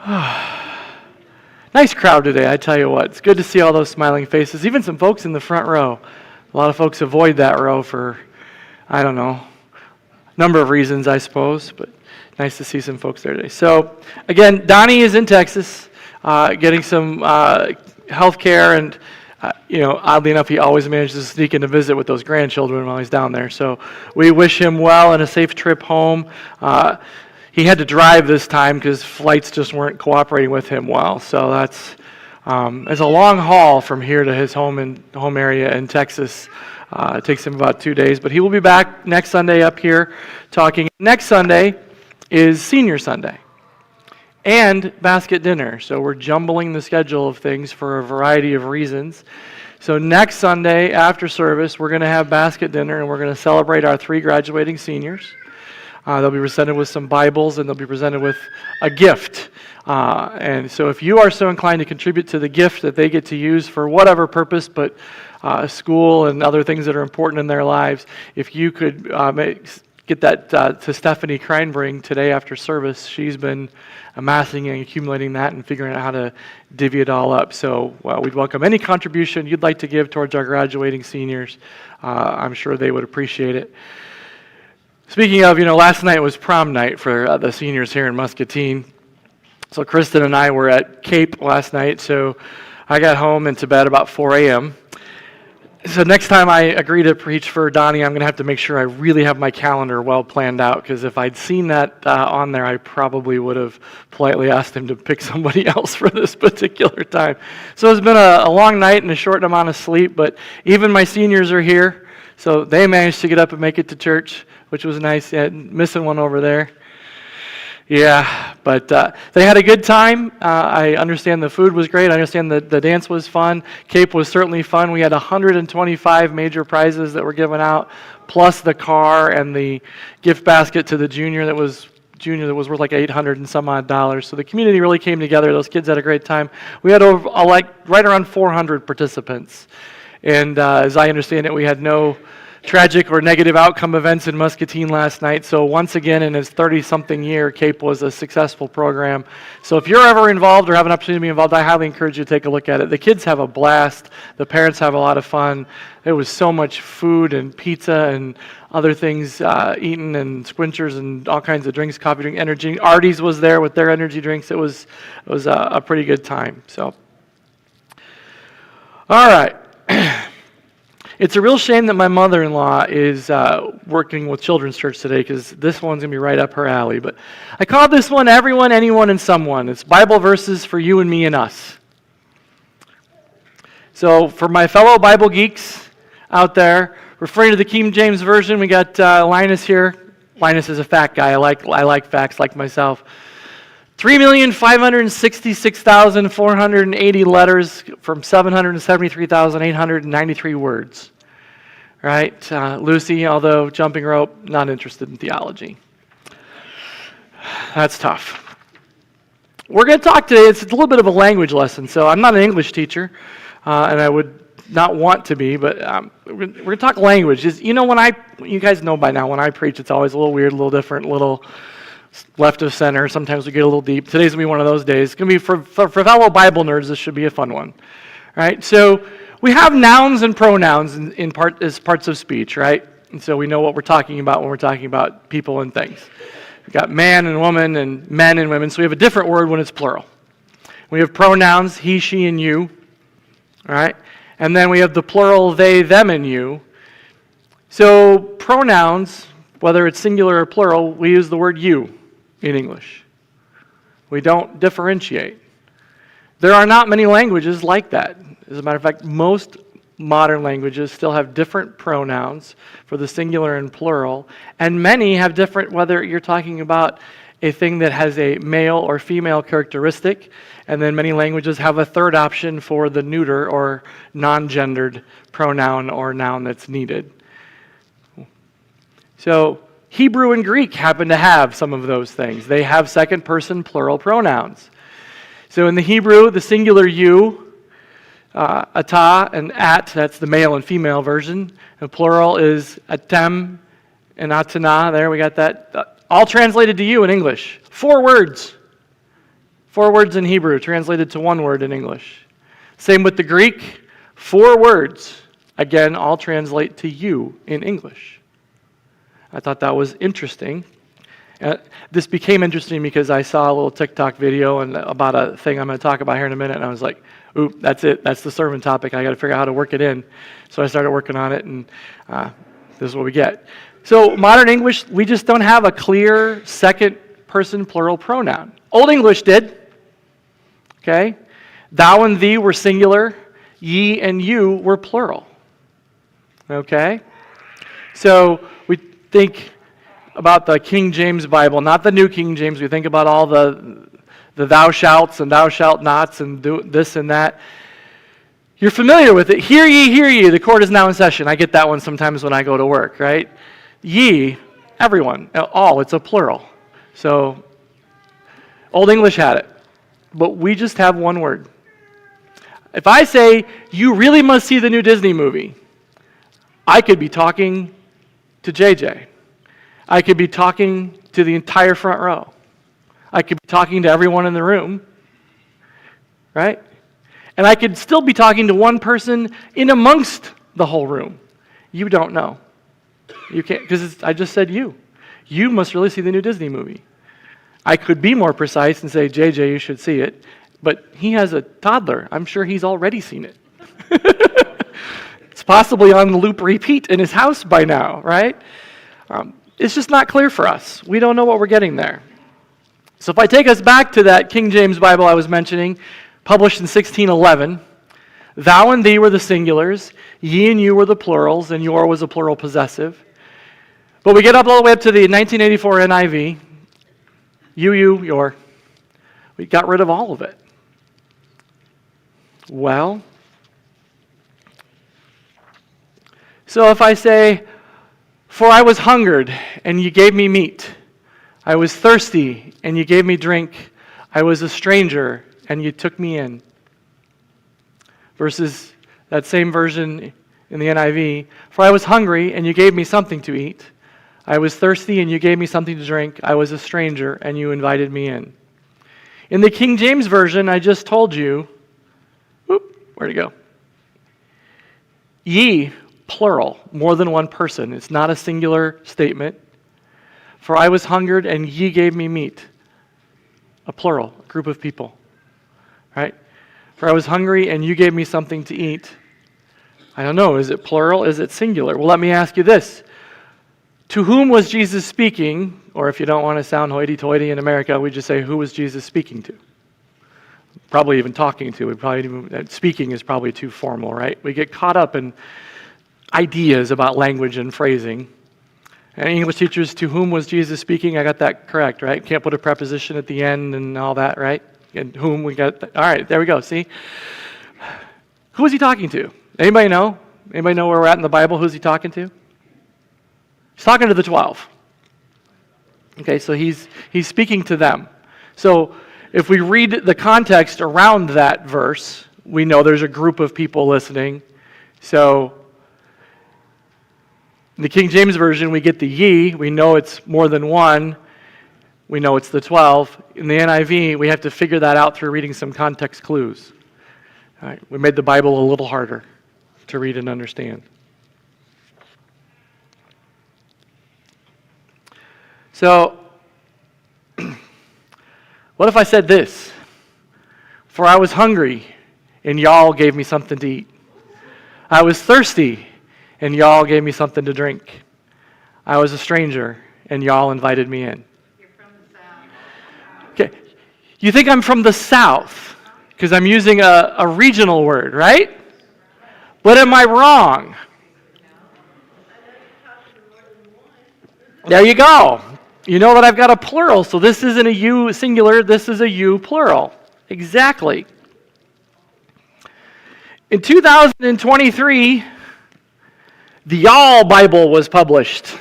Nice crowd today, I tell you what. It's good to see all those smiling faces, even some folks in the front row. A lot of folks avoid that row for, I don't know, number of reasons, I suppose, but nice to see some folks there today. So, again, Donnie is in Texas, getting some health care, and, oddly enough, he always manages to sneak in to visit with those grandchildren while he's down there. So we wish him well and a safe trip home. He had to drive this time because flights just weren't cooperating with him well. So that's it's a long haul from here to his home area in Texas. It takes him about 2 days, but he will be back next Sunday up here talking. Next Sunday is Senior Sunday and basket dinner. So we're jumbling the schedule of things for a variety of reasons. So next Sunday after service, we're going to have basket dinner and we're going to celebrate our 3 graduating seniors. They'll be presented with some Bibles, and they'll be presented with a gift. And so if you are so inclined to contribute to the gift that they get to use for whatever purpose, but school and other things that are important in their lives, if you could get that to Stephanie Kreinbring today after service. She's been amassing and accumulating that and figuring out how to divvy it all up. So we'd welcome any contribution you'd like to give towards our graduating seniors. I'm sure they would appreciate it. Speaking of, last night was prom night for the seniors here in Muscatine. So Kristen and I were at Cape last night, so I got home and to bed about 4 a.m. So next time I agree to preach for Donnie, I'm going to have to make sure I really have my calendar well planned out, because if I'd seen that on there, I probably would have politely asked him to pick somebody else for this particular time. So it's been a long night and a short amount of sleep, but even my seniors are here, so they managed to get up and make it to church, which was nice. Yeah, missing one over there. Yeah, but they had a good time. I understand the food was great. I understand the dance was fun. Cape was certainly fun. We had 125 major prizes that were given out, plus the car and the gift basket to the junior that was worth like $800 and some odd dollars. So the community really came together. Those kids had a great time. We had right around 400 participants. And as I understand it, we had no tragic or negative outcome events in Muscatine last night. So once again, in its 30-something year, Cape was a successful program. So if you're ever involved or have an opportunity to be involved, I highly encourage you to take a look at it. The kids have a blast. The parents have a lot of fun. There was so much food and pizza and other things eaten, and squinchers and all kinds of drinks, coffee, drink, energy. Artie's was there with their energy drinks. It was a pretty good time. So, all right. It's a real shame that my mother-in-law is working with Children's Church today, because this one's going to be right up her alley. But I called this one Everyone, Anyone, and Someone. It's Bible verses for you and me and us. So for my fellow Bible geeks out there, referring to the King James Version, we got Linus here. Linus is a fact guy. I like facts like myself. 3,566,480 letters from 773,893 words. Right? Lucy, although jumping rope, not interested in theology. That's tough. We're going to talk today, it's a little bit of a language lesson. So I'm not an English teacher, and I would not want to be, but we're going to talk language. You guys know by now, when I preach, it's always a little weird, a little different, a little left of center. Sometimes we get a little deep. Today's going to be one of those days. It's going to be for fellow Bible nerds, this should be a fun one. Right? So we have nouns and pronouns as parts of speech, right? And so we know what we're talking about when we're talking about people and things. We've got man and woman and men and women. So we have a different word when it's plural. We have pronouns, he, she, and you. All right? And then we have the plural, they, them, and you. So pronouns, whether it's singular or plural, we use the word you in English. We don't differentiate. There are not many languages like that. As a matter of fact, most modern languages still have different pronouns for the singular and plural, and many have different, whether you're talking about a thing that has a male or female characteristic, and then many languages have a third option for the neuter or non-gendered pronoun or noun that's needed. So Hebrew and Greek happen to have some of those things. They have second-person plural pronouns. So in the Hebrew, the singular you, atah and at, that's the male and female version. The plural is atem and atana. There, we got that. All translated to you in English. 4 words. 4 words in Hebrew translated to 1 word in English. Same with the Greek, 4 words, again, all translate to you in English. I thought that was interesting. This became interesting because I saw a little TikTok video about a thing I'm going to talk about here in a minute, and I was like, ooh, that's it. That's the sermon topic. I got to figure out how to work it in. So I started working on it, and this is what we get. So modern English, we just don't have a clear second-person plural pronoun. Old English did. Okay? Thou and thee were singular. Ye and you were plural. Okay? So we think about the King James Bible, not the New King James. We think about all the thou shalts and thou shalt nots and do this and that. You're familiar with it. Hear ye, the court is now in session. I get that one sometimes when I go to work, right? Ye, everyone, all, it's a plural. So, Old English had it. But we just have 1 word. If I say, you really must see the new Disney movie, I could be talking to JJ. I could be talking to the entire front row. I could be talking to everyone in the room, right? And I could still be talking to one person in amongst the whole room. You don't know. You can't, because I just said you. You must really see the new Disney movie. I could be more precise and say, JJ, you should see it. But he has a toddler. I'm sure he's already seen it. It's possibly on loop repeat in his house by now, right? It's just not clear for us. We don't know what we're getting there. So if I take us back to that King James Bible I was mentioning, published in 1611, thou and thee were the singulars, ye and you were the plurals, and your was a plural possessive. But we get up all the way up to the 1984 NIV, you, your. We got rid of all of it. Well, so if I say, for I was hungered, and you gave me meat. I was thirsty, and you gave me drink. I was a stranger, and you took me in. Versus that same version in the NIV. For I was hungry, and you gave me something to eat. I was thirsty, and you gave me something to drink. I was a stranger, and you invited me in. In the King James Version, I just told you, where'd it go? Ye, plural, more than one person. It's not a singular statement. For I was hungered, and ye gave me meat. A plural, a group of people. Right? For I was hungry, and you gave me something to eat. I don't know, is it plural? Is it singular? Well, let me ask you this. To whom was Jesus speaking? Or if you don't want to sound hoity-toity in America, we just say, who was Jesus speaking to? Probably even talking to. Speaking is probably too formal, right? We get caught up in ideas about language and phrasing. And English teachers, to whom was Jesus speaking? I got that correct, right? Can't put a preposition at the end and all that, right? And whom we got. All right, there we go. See? Who was he talking to? Anybody know? Anybody know where we're at in the Bible? Who's he talking to? He's talking to the 12. Okay, so he's speaking to them. So if we read the context around that verse, we know there's a group of people listening. So in the King James Version, we get the ye. We know it's more than one. We know it's the 12. In the NIV, we have to figure that out through reading some context clues. All right, we made the Bible a little harder to read and understand. So, what if I said this? For I was hungry, and y'all gave me something to eat. I was thirsty, and y'all gave me something to drink. I was a stranger, and y'all invited me in. You're from the South. Okay, you think I'm from the South, because I'm using a regional word, right? But am I wrong? There you go. You know that I've got a plural, so this isn't a you singular, this is a you plural. Exactly. In 2023, the Y'all Bible was published.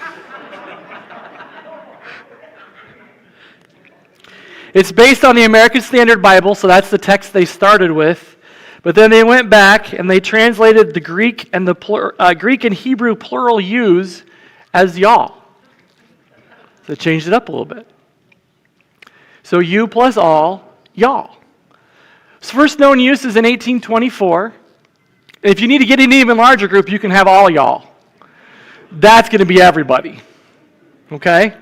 It's based on the American Standard Bible, so that's the text they started with. But then they went back and they translated the Greek and the Greek and Hebrew plural yous as y'all. So they changed it up a little bit. So you plus all y'all. Its first known use is in 1824. If you need to get an even larger group, you can have all y'all. That's going to be everybody. Okay?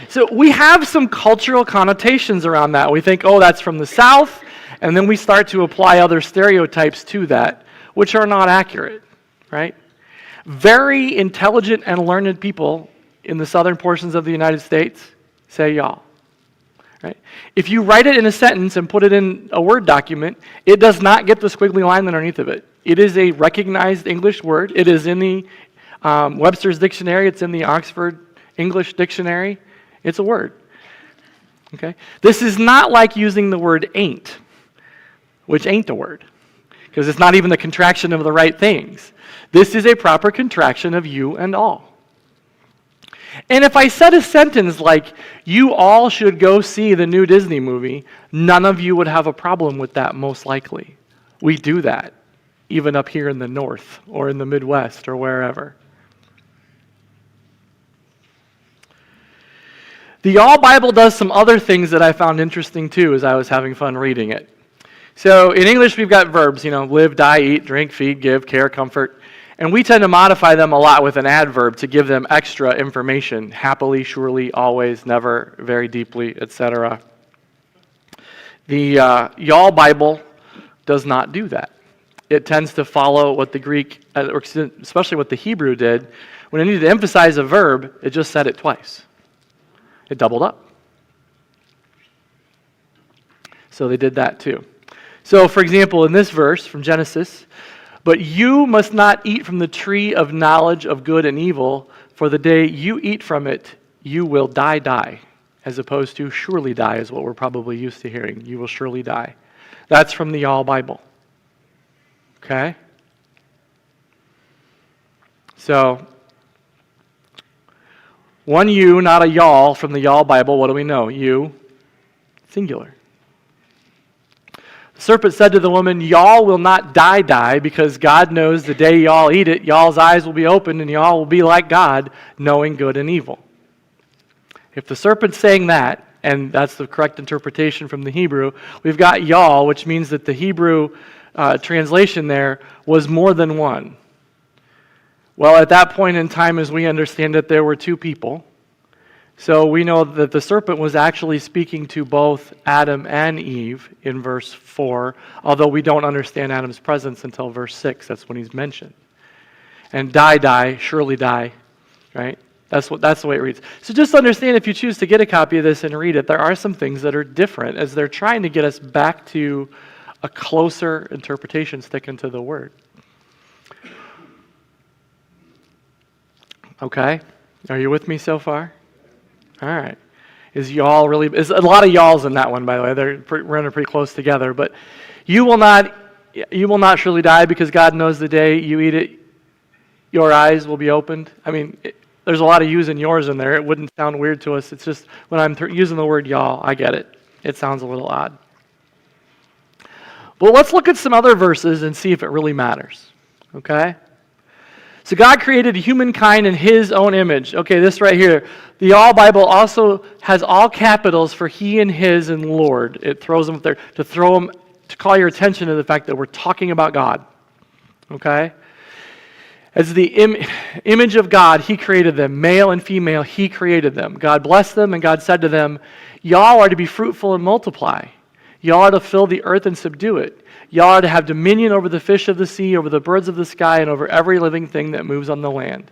So we have some cultural connotations around that. We think, oh, that's from the South, and then we start to apply other stereotypes to that, which are not accurate, right? Very intelligent and learned people in the southern portions of the United States say y'all. Right? If you write it in a sentence and put it in a Word document, it does not get the squiggly line underneath of it. It is a recognized English word. It is in the Webster's Dictionary. It's in the Oxford English Dictionary. It's a word. Okay? This is not like using the word ain't, which ain't a word, because it's not even the contraction of the right things. This is a proper contraction of you and all. And if I said a sentence like, you all should go see the new Disney movie, none of you would have a problem with that, most likely. We do that, even up here in the North or in the Midwest or wherever. The Y'all Bible does some other things that I found interesting too as I was having fun reading it. So in English we've got verbs, live, die, eat, drink, feed, give, care, comfort. And we tend to modify them a lot with an adverb to give them extra information. Happily, surely, always, never, very deeply, etc. The Y'all Bible does not do that. It tends to follow what the Greek, or especially what the Hebrew did. When it needed to emphasize a verb, it just said it twice. It doubled up. So they did that too. So, for example, in this verse from Genesis, but you must not eat from the tree of knowledge of good and evil, for the day you eat from it, you will die, as opposed to surely die is what we're probably used to hearing. You will surely die. That's from the Y'all Bible. Okay? So, one you, not a y'all, from the Y'all Bible. What do we know? You, singular. The serpent said to the woman, y'all will not die, because God knows the day y'all eat it, y'all's eyes will be opened, and y'all will be like God, knowing good and evil. If the serpent's saying that, and that's the correct interpretation from the Hebrew, we've got y'all, which means that the Hebrew translation there was more than one. Well, at that point in time, as we understand it, there were two people. So we know that the serpent was actually speaking to both Adam and Eve in verse 4, although we don't understand Adam's presence until verse 6. That's when he's mentioned. And die, surely die, right? That's the way it reads. So just understand, if you choose to get a copy of this and read it, there are some things that are different as they're trying to get us back to a closer interpretation sticking to the Word. Okay? Are you with me so far? All right. Is a lot of y'alls in that one, by the way. They're running pretty close together. But you will not surely die, because God knows the day you eat it, your eyes will be opened. I mean, there's a lot of yous and yours in there. It wouldn't sound weird to us. It's just when I'm using the word y'all, I get it. It sounds a little odd. But let's look at some other verses and see if it really matters. Okay? So God created humankind in His own image. Okay, this right here. The Y'all Bible also has all capitals for He and His and Lord. It throws them up there to call your attention to the fact that we're talking about God. Okay? As the image of God, He created them. Male and female, He created them. God blessed them, and God said to them, y'all are to be fruitful and multiply. Y'all are to fill the earth and subdue it. Y'all are to have dominion over the fish of the sea, over the birds of the sky, and over every living thing that moves on the land.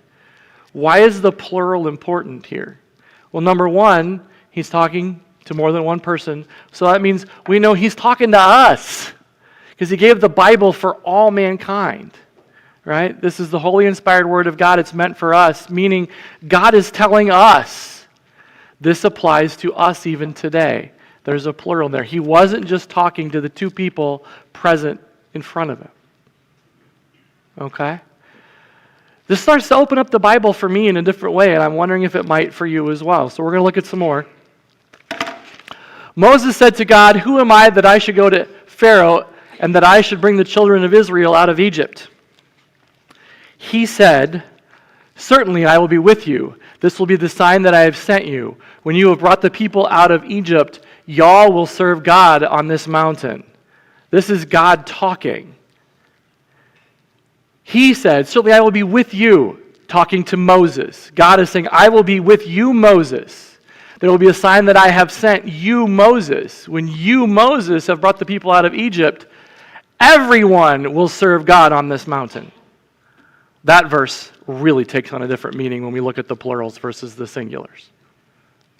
Why is the plural important here? Well, number one, He's talking to more than one person. So that means we know He's talking to us, because He gave the Bible for all mankind. Right? This is the holy inspired Word of God. It's meant for us, meaning God is telling us. This applies to us even today. There's a plural there. He wasn't just talking to the two people present in front of Him. Okay? This starts to open up the Bible for me in a different way, and I'm wondering if it might for you as well. So we're going to look at some more. Moses said to God, who am I that I should go to Pharaoh and that I should bring the children of Israel out of Egypt? He said, certainly I will be with you. This will be the sign that I have sent you. When you have brought the people out of Egypt, y'all will serve God on this mountain. This is God talking. He said, certainly I will be with you, talking to Moses. God is saying, I will be with you, Moses. There will be a sign that I have sent you, Moses. When you, Moses, have brought the people out of Egypt, everyone will serve God on this mountain. That verse really takes on a different meaning when we look at the plurals versus the singulars.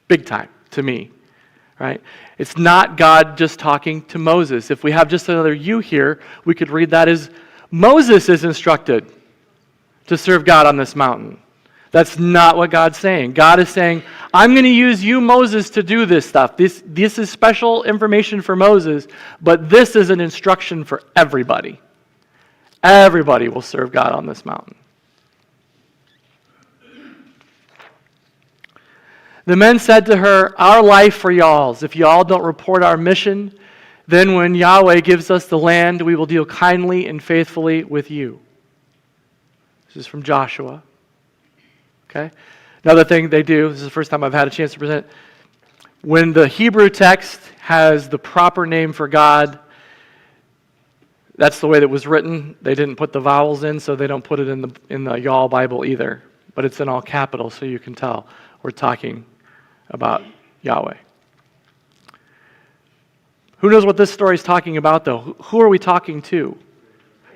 Big time, to me. Right? It's not God just talking to Moses. If we have just another you here, we could read that as Moses is instructed to serve God on this mountain. That's not what God's saying. God is saying, I'm going to use you, Moses, to do this stuff. This is special information for Moses, but this is an instruction for everybody. Everybody will serve God on this mountain. The men said to her, our life for y'all's. If y'all don't report our mission, then when Yahweh gives us the land, we will deal kindly and faithfully with you. This is from Joshua. Okay? Another thing they do, this is the first time I've had a chance to present, when the Hebrew text has the proper name for God, that's the way that was written. They didn't put the vowels in, so they don't put it in the y'all Bible either. But it's in all capitals, so you can tell we're talking about Yahweh. Who knows what this story is talking about, though? Who are we talking to?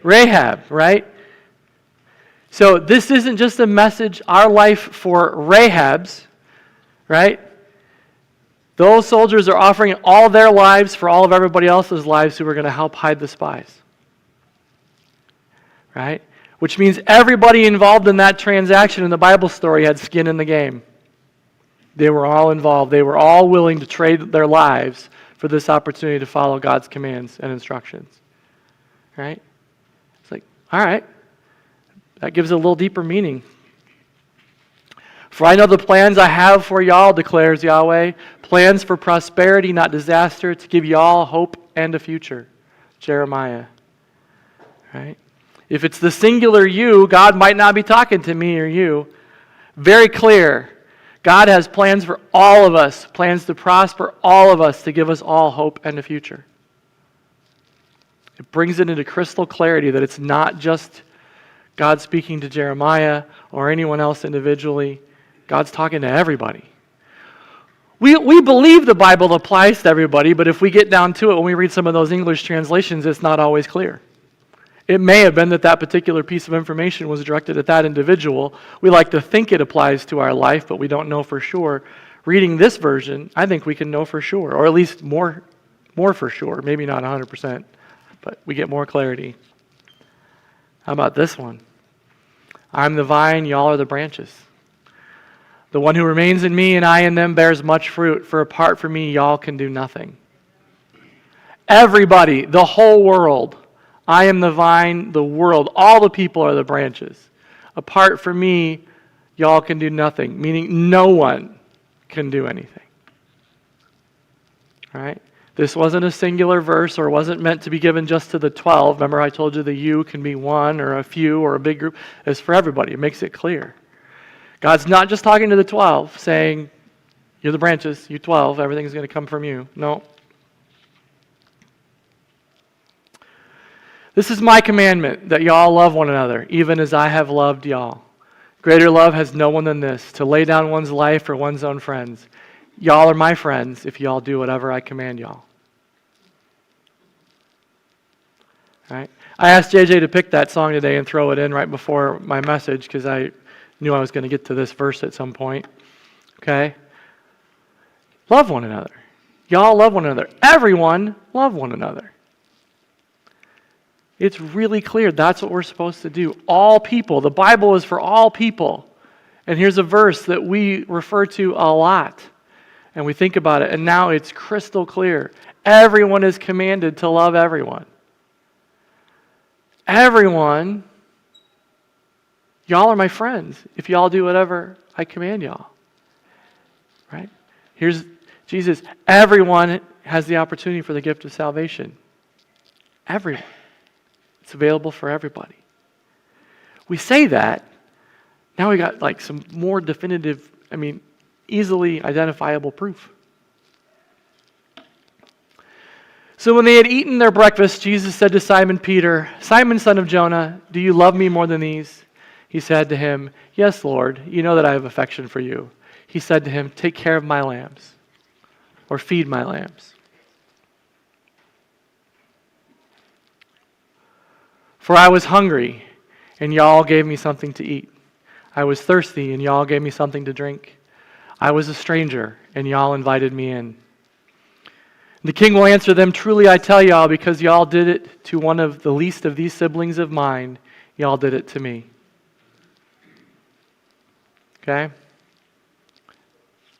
Rahab, right? So this isn't just a message, our life for Rahab's, right? Those soldiers are offering all their lives for all of everybody else's lives who are going to help hide the spies. Right? Which means everybody involved in that transaction in the Bible story had skin in the game. They were all involved. They were all willing to trade their lives for this opportunity to follow God's commands and instructions. Right? It's like, all right. That gives it a little deeper meaning. For I know the plans I have for y'all, declares Yahweh. Plans for prosperity, not disaster, to give y'all hope and a future. Jeremiah. Right? If it's the singular you, God might not be talking to me or you. Very clear. God has plans for all of us, plans to prosper all of us, to give us all hope and a future. It brings it into crystal clarity that it's not just God speaking to Jeremiah or anyone else individually. God's talking to everybody. We believe the Bible applies to everybody, but if we get down to it, when we read some of those English translations, it's not always clear. It may have been that that particular piece of information was directed at that individual. We like to think it applies to our life, but we don't know for sure. Reading this version, I think we can know for sure, or at least more for sure. Maybe not 100%, but we get more clarity. How about this one? I'm the vine, y'all are the branches. The one who remains in me and I in them bears much fruit, for apart from me, y'all can do nothing. Everybody, the whole world. I am the vine, the world. All the people are the branches. Apart from me, y'all can do nothing. Meaning no one can do anything. All right? This wasn't a singular verse, or wasn't meant to be given just to the 12. Remember I told you the you can be one or a few or a big group. It's for everybody. It makes it clear. God's not just talking to the 12, saying, you're the branches, you 12, everything's going to come from you. No. This is my commandment, that y'all love one another, even as I have loved y'all. Greater love has no one than this, to lay down one's life for one's own friends. Y'all are my friends if y'all do whatever I command y'all. All right? I asked JJ to pick that song today and throw it in right before my message because I knew I was going to get to this verse at some point. Okay? Love one another. Y'all love one another. Everyone love one another. It's really clear that's what we're supposed to do. All people. The Bible is for all people. And here's a verse that we refer to a lot. And we think about it. And now it's crystal clear. Everyone is commanded to love everyone. Everyone. Y'all are my friends if y'all do whatever I command y'all. Right? Here's Jesus. Everyone has the opportunity for the gift of salvation. Everyone. It's available for everybody. We say that. Now we got like some more definitive, easily identifiable proof. So when they had eaten their breakfast, Jesus said to Simon Peter, "Simon, son of Jonah, do you love me more than these?" He said to him, "Yes, Lord, you know that I have affection for you." He said to him, "Take care of my lambs," or feed my lambs. "For I was hungry, and y'all gave me something to eat. I was thirsty, and y'all gave me something to drink. I was a stranger, and y'all invited me in." The king will answer them, "Truly I tell y'all, because y'all did it to one of the least of these siblings of mine, y'all did it to me." Okay?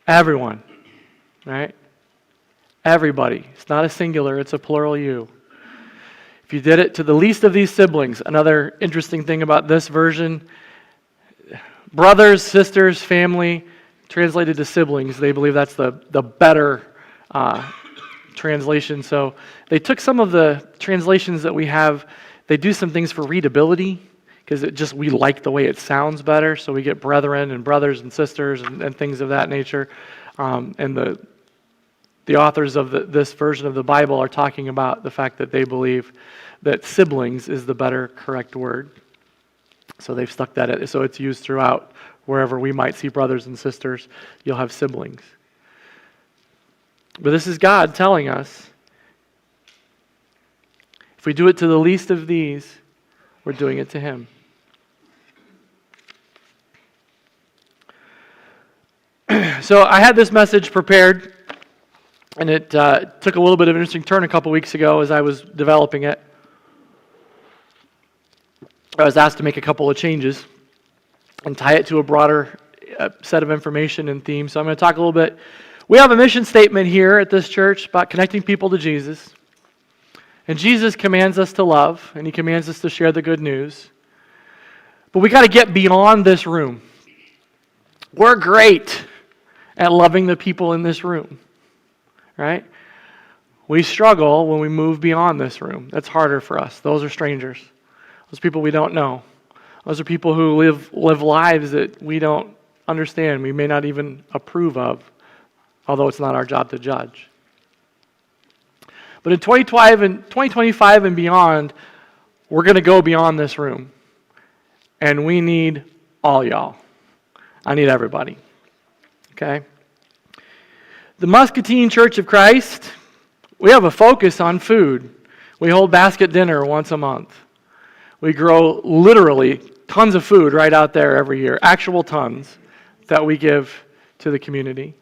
Everyone, right? Everybody. It's not a singular, it's a plural you. If you did it to the least of these siblings, another interesting thing about this version, brothers, sisters, family, translated to siblings, they believe that's the better translation. So they took some of the translations that we have, they do some things for readability, because we like the way it sounds better, so we get brethren and brothers and sisters and things of that nature. And the authors of this version of the Bible are talking about the fact that they believe that siblings is the better correct word. So they've stuck that in, so it's used throughout. Wherever we might see brothers and sisters, you'll have siblings. But this is God telling us, if we do it to the least of these, we're doing it to Him. So I had this message prepared, and it took a little bit of an interesting turn a couple weeks ago as I was developing it. I was asked to make a couple of changes and tie it to a broader set of information and themes. So I'm going to talk a little bit. We have a mission statement here at this church about connecting people to Jesus. And Jesus commands us to love, and He commands us to share the good news. But we got to get beyond this room. We're great at loving the people in this room, right? We struggle when we move beyond this room. That's harder for us. Those are strangers. Those people we don't know. Those are people who live lives that we don't understand, we may not even approve of, although it's not our job to judge. But in 2025 and beyond, we're going to go beyond this room. And we need all y'all. I need everybody. Okay? The Muscatine Church of Christ, we have a focus on food. We hold basket dinner once a month. We grow literally tons of food right out there every year, actual tons that we give to the community.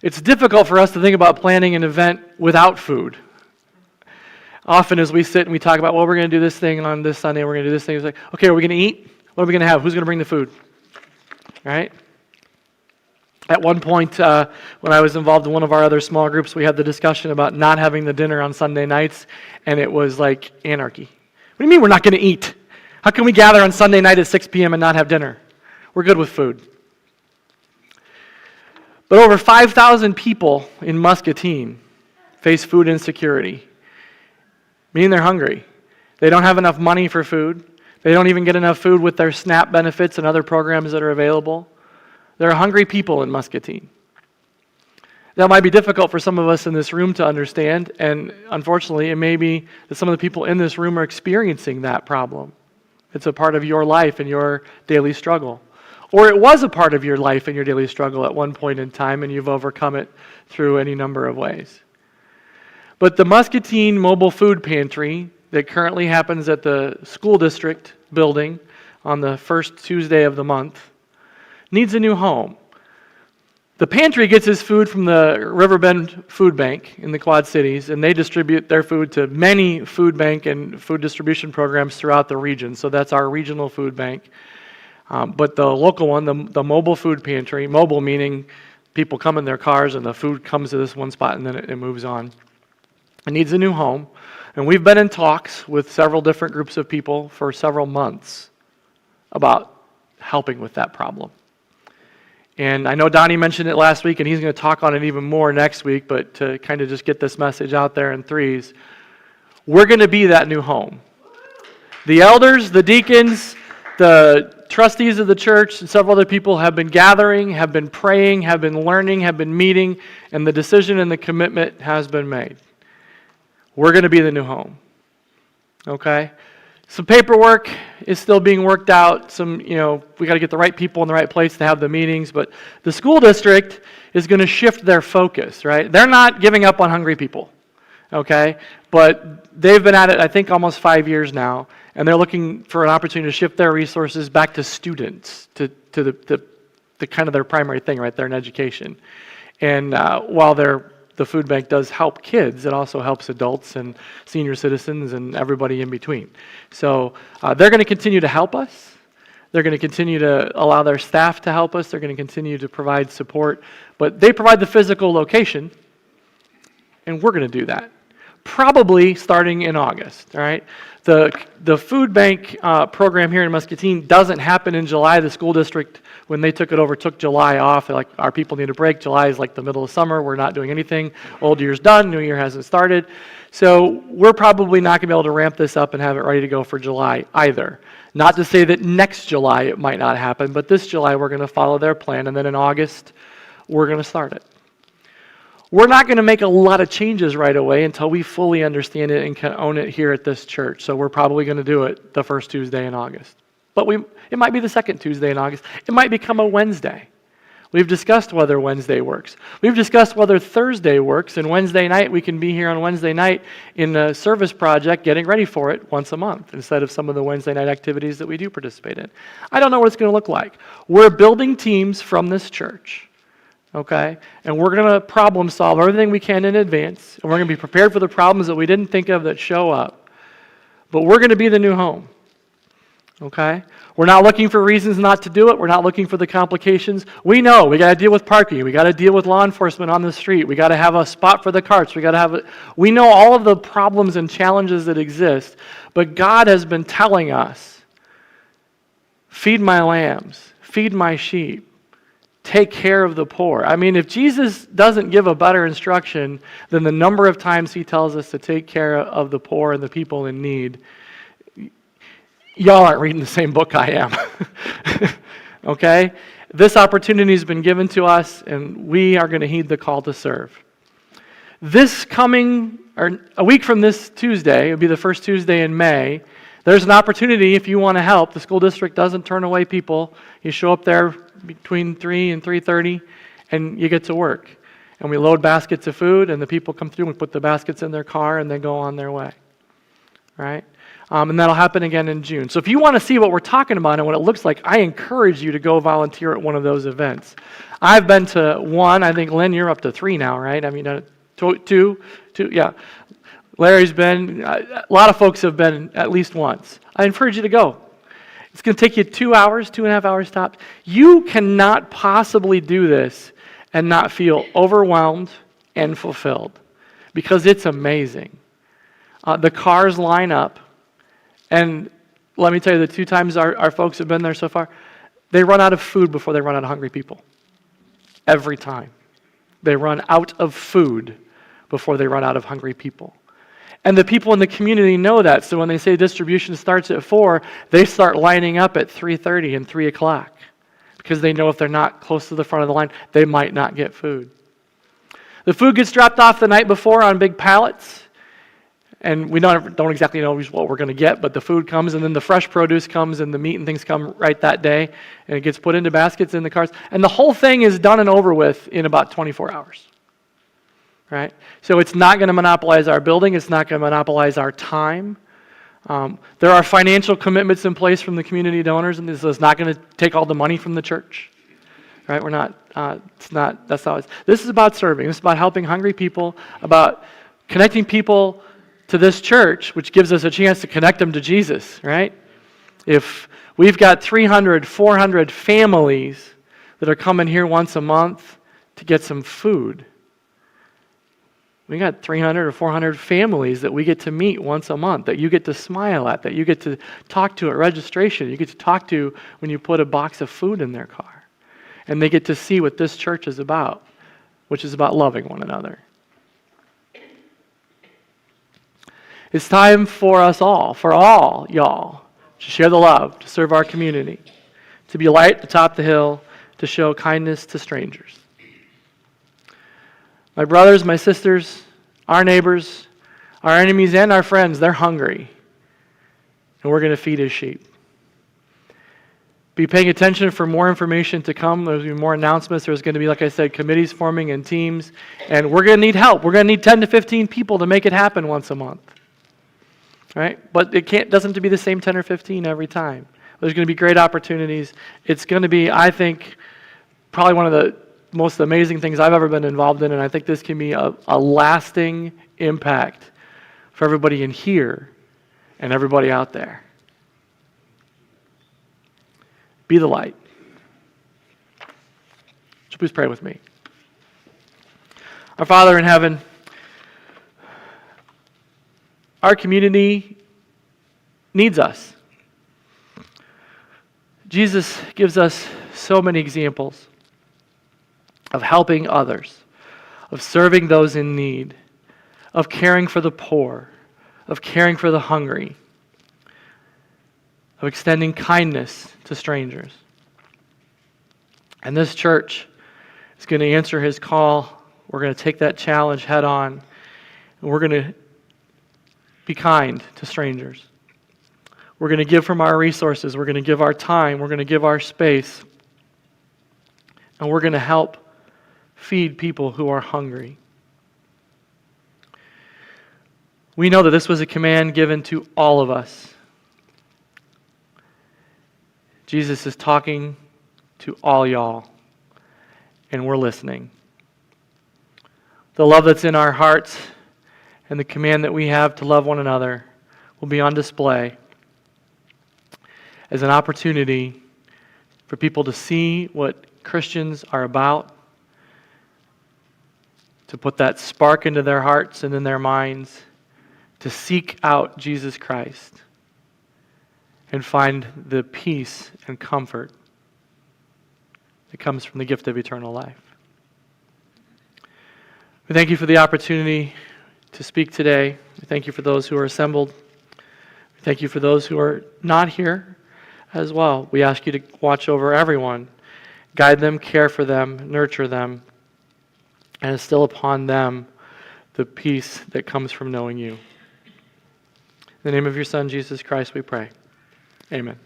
It's difficult for us to think about planning an event without food. Often as we sit and we talk about, well, we're going to do this thing on this Sunday, we're going to do this thing, it's like, okay, are we going to eat? What are we going to have? Who's going to bring the food? Right? At one point, when I was involved in one of our other small groups, we had the discussion about not having the dinner on Sunday nights, and it was like anarchy. What do you mean we're not going to eat? How can we gather on Sunday night at 6 p.m. and not have dinner? We're good with food. But over 5,000 people in Muscatine face food insecurity, meaning they're hungry. They don't have enough money for food. They don't even get enough food with their SNAP benefits and other programs that are available. There are hungry people in Muscatine. That might be difficult for some of us in this room to understand, and unfortunately, it may be that some of the people in this room are experiencing that problem. It's a part of your life and your daily struggle. Or it was a part of your life and your daily struggle at one point in time, and you've overcome it through any number of ways. But the Muscatine Mobile Food Pantry that currently happens at the school district building on the first Tuesday of the month needs a new home. The pantry gets its food from the Riverbend Food Bank in the Quad Cities, and they distribute their food to many food bank and food distribution programs throughout the region. So that's our regional food bank. But the local one, the mobile food pantry, mobile meaning people come in their cars and the food comes to this one spot and then it moves on. It needs a new home. And we've been in talks with several different groups of people for several months about helping with that problem. And I know Donnie mentioned it last week, and he's going to talk on it even more next week, but to kind of just get this message out there in threes, we're going to be that new home. The elders, the deacons, the trustees of the church, and several other people have been gathering, have been praying, have been learning, have been meeting, and the decision and the commitment has been made. we're going to be the new home. Okay? Some paperwork is still being worked out. We got to get the right people in the right place to have the meetings, but the school district is going to shift their focus, right? They're not giving up on hungry people, okay? But they've been at it, I think, almost 5 years now, and they're looking for an opportunity to shift their resources back to students, to the kind of their primary thing, right there in education. And while the food bank does help kids, it also helps adults and senior citizens and everybody in between. So they're going to continue to help us. They're going to continue to allow their staff to help us. They're going to continue to provide support. But they provide the physical location, and we're going to do that. Probably starting in August, all right? The food bank program here in Muscatine doesn't happen in July. The school district, when they took it over, took July off. They're like, our people need a break. July is like the middle of summer. We're not doing anything. Old year's done. New year hasn't started. So we're probably not going to be able to ramp this up and have it ready to go for July either. Not to say that next July it might not happen, but this July we're going to follow their plan, and then in August we're going to start it. We're not going to make a lot of changes right away until we fully understand it and can own it here at this church. So we're probably going to do it the first Tuesday in August. But it might be the second Tuesday in August. It might become a Wednesday. We've discussed whether Wednesday works. We've discussed whether Thursday works, and Wednesday night we can be here on Wednesday night in the service project getting ready for it once a month instead of some of the Wednesday night activities that we do participate in. I don't know what it's going to look like. We're building teams from this church. Okay? And we're going to problem solve everything we can in advance, and we're going to be prepared for the problems that we didn't think of that show up. But we're going to be the new home. Okay? We're not looking for reasons not to do it. We're not looking for the complications. We know we got to deal with parking. We got to deal with law enforcement on the street. We got to have a spot for the carts. We know all of the problems and challenges that exist, but God has been telling us, feed my lambs, feed my sheep. Take care of the poor. I mean, if Jesus doesn't give a better instruction than the number of times he tells us to take care of the poor and the people in need, y'all aren't reading the same book I am. Okay? This opportunity has been given to us, and we are going to heed the call to serve. A week from this Tuesday, it would be the first Tuesday in May, there's an opportunity if you want to help. The school district doesn't turn away people. You show up there between 3 and 3:30, and you get to work. And we load baskets of food, and the people come through and put the baskets in their car, and they go on their way. Right? And that'll happen again in June. So if you want to see what we're talking about and what it looks like, I encourage you to go volunteer at one of those events. I've been to one. I think, Lynn, you're up to 3 now, right? I mean, two, yeah. Larry's been. A lot of folks have been at least once. I encourage you to go. It's going to take you 2 hours, 2.5 hours tops. You cannot possibly do this and not feel overwhelmed and fulfilled because it's amazing. The cars line up, and let me tell you, the 2 times our folks have been there so far, they run out of food before they run out of hungry people. Every time. They run out of food before they run out of hungry people. And the people in the community know that, so when they say distribution starts at 4, they start lining up at 3:30 and 3 o'clock because they know if they're not close to the front of the line, they might not get food. The food gets dropped off the night before on big pallets, and we don't exactly know what we're going to get, but the food comes, and then the fresh produce comes, and the meat and things come right that day, and it gets put into baskets in the cars, and the whole thing is done and over with in about 24 hours. Right? So it's not going to monopolize our building. It's not going to monopolize our time. There are financial commitments in place from the community donors, and this is not going to take all the money from the church. Right? We're not. It's not. That's not. This is about serving. This is about helping hungry people. About connecting people to this church, which gives us a chance to connect them to Jesus. Right? If we've got 300, 400 families that are coming here once a month to get some food. We got 300 or 400 families that we get to meet once a month, that you get to smile at, that you get to talk to at registration, you get to talk to when you put a box of food in their car. And they get to see what this church is about, which is about loving one another. It's time for us all, for all y'all, to share the love, to serve our community, to be a light to top the hill, to show kindness to strangers. My brothers, my sisters, our neighbors, Our enemies and our friends, they're hungry. And we're going to feed his sheep. Be paying attention for more information to come. There's going to be more announcements. There's going to be, like I said, committees forming and teams. And we're going to need help. We're going to need 10 to 15 people to make it happen once a month. Right? But it doesn't have to be the same 10 or 15 every time. There's going to be great opportunities. It's going to be, I think, probably one of the most amazing things I've ever been involved in, and I think this can be a lasting impact for everybody in here and everybody out there. Be the light. So please pray with me. Our Father in heaven, our community needs us. Jesus gives us so many examples of helping others, of serving those in need, of caring for the poor, of caring for the hungry, of extending kindness to strangers. And this church is going to answer his call. We're going to take that challenge head on, and we're going to be kind to strangers. We're going to give from our resources. We're going to give our time. We're going to give our space. And we're going to help feed people who are hungry. We know that this was a command given to all of us. Jesus is talking to all y'all, and we're listening. The love that's in our hearts and the command that we have to love one another will be on display as an opportunity for people to see what Christians are about, to put that spark into their hearts and in their minds, to seek out Jesus Christ and find the peace and comfort that comes from the gift of eternal life. We thank you for the opportunity to speak today. We thank you for those who are assembled. We thank you for those who are not here as well. We ask you to watch over everyone, guide them, care for them, nurture them, and instill upon them the peace that comes from knowing you. In the name of your Son, Jesus Christ, we pray. Amen.